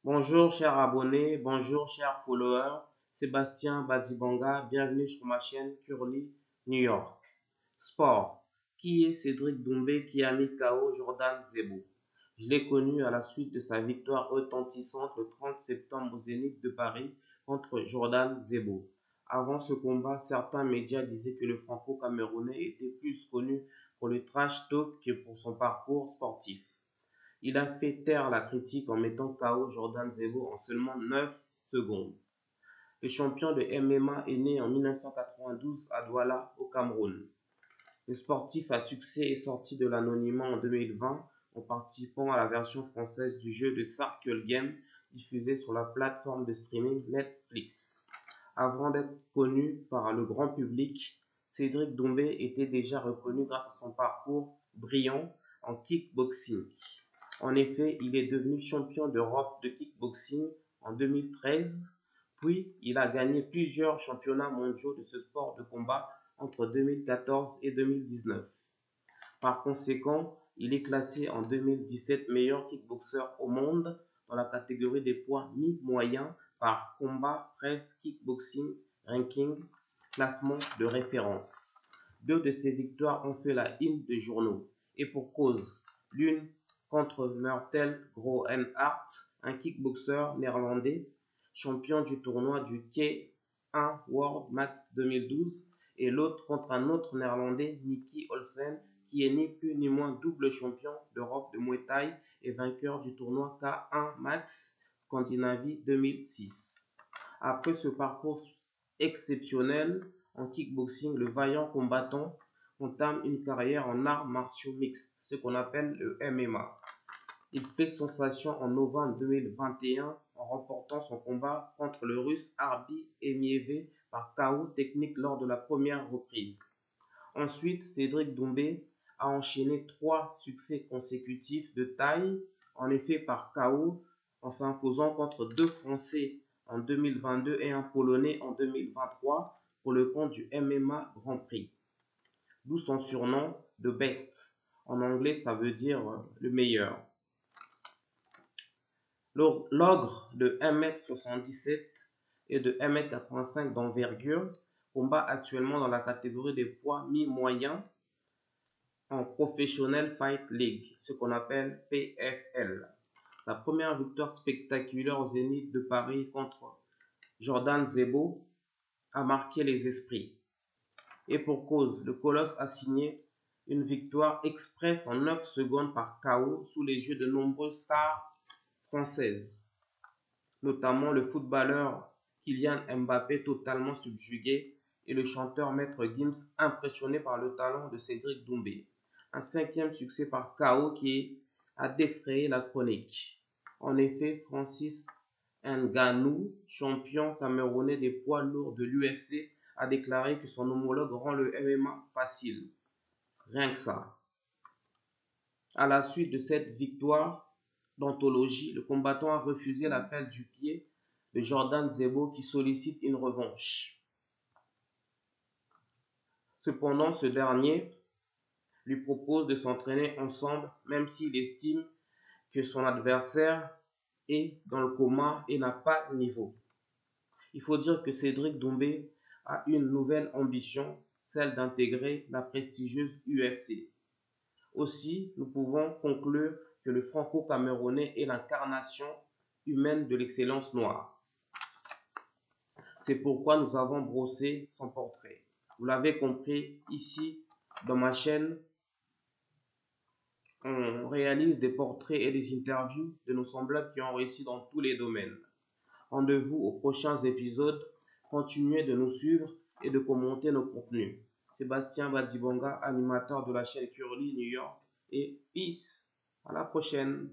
Bonjour chers abonnés, bonjour chers followers, Sébastien Badibanga, bienvenue sur ma chaîne Curly New York. Sport. Qui est Cédric Doumbé qui a mis KO Jordan Zebo? Je l'ai connu à la suite de sa victoire retentissante le 30 septembre au Zénith de Paris contre Jordan Zebo. Avant ce combat, certains médias disaient que le franco-camerounais était plus connu pour le trash talk que pour son parcours sportif. Il a fait taire la critique en mettant KO Jordan Zebo en seulement 9 secondes. Le champion de MMA est né en 1992 à Douala, au Cameroun. Le sportif à succès est sorti de l'anonymat en 2020 en participant à la version française du jeu de Circle Game diffusé sur la plateforme de streaming Netflix. Avant d'être connu par le grand public, Cédric Doumbé était déjà reconnu grâce à son parcours brillant en kickboxing. En effet, il est devenu champion d'Europe de kickboxing en 2013, puis il a gagné plusieurs championnats mondiaux de ce sport de combat entre 2014 et 2019. Par conséquent, il est classé en 2017 meilleur kickboxer au monde dans la catégorie des poids mi-moyens par Combat Press Kickboxing Ranking, classement de référence. Deux de ses victoires ont fait la une des journaux, et pour cause, l'une contre Murtel Groenhart, un kickboxer néerlandais, champion du tournoi du K1 World Max 2012, et l'autre contre un autre néerlandais, Nicky Olsen, qui est ni plus ni moins double champion d'Europe de Muay Thai et vainqueur du tournoi K1 Max Scandinavie 2006. Après ce parcours exceptionnel en kickboxing, le vaillant combattant entame une carrière en arts martiaux mixtes, ce qu'on appelle le MMA. Il fait sensation en novembre 2021 en remportant son combat contre le russe Arbi Emieve par KO technique lors de la première reprise. Ensuite, Cédric Doumbé a enchaîné 3 succès consécutifs de taille, en effet par KO en s'imposant contre 2 Français en 2022 et un Polonais en 2023 pour le compte du MMA Grand Prix. D'où son surnom de Best. En anglais, ça veut dire le meilleur. L'ogre de 1m77 et de 1m85 d'envergure combat actuellement dans la catégorie des poids mi-moyens en Professional Fight League, ce qu'on appelle PFL. Sa première victoire spectaculaire au Zénith de Paris contre Jordan Zebo a marqué les esprits. Et pour cause, le Colosse a signé une victoire express en 9 secondes par KO sous les yeux de nombreuses stars françaises, notamment le footballeur Kylian Mbappé totalement subjugué et le chanteur Maître Gims impressionné par le talent de Cédric Doumbé. Un 5e succès par KO qui a défrayé la chronique. En effet, Francis Ngannou, champion camerounais des poids lourds de l'UFC, a déclaré que son homologue rend le MMA facile. Rien que ça. À la suite de cette victoire d'anthologie, le combattant a refusé l'appel du pied de Jordan Zebo qui sollicite une revanche. Cependant, ce dernier lui propose de s'entraîner ensemble même s'il estime que son adversaire est dans le coma et n'a pas de niveau. Il faut dire que Cédric Doumbé a une nouvelle ambition, celle d'intégrer la prestigieuse UFC. Aussi, nous pouvons conclure que le franco-camerounais est l'incarnation humaine de l'excellence noire. C'est pourquoi nous avons brossé son portrait. Vous l'avez compris, ici, dans ma chaîne, on réalise des portraits et des interviews de nos semblables qui ont réussi dans tous les domaines. Rendez-vous aux prochains épisodes. Continuez de nous suivre et de commenter nos contenus. Sébastien Badibanga, animateur de la chaîne Curly New York, et peace. À la prochaine.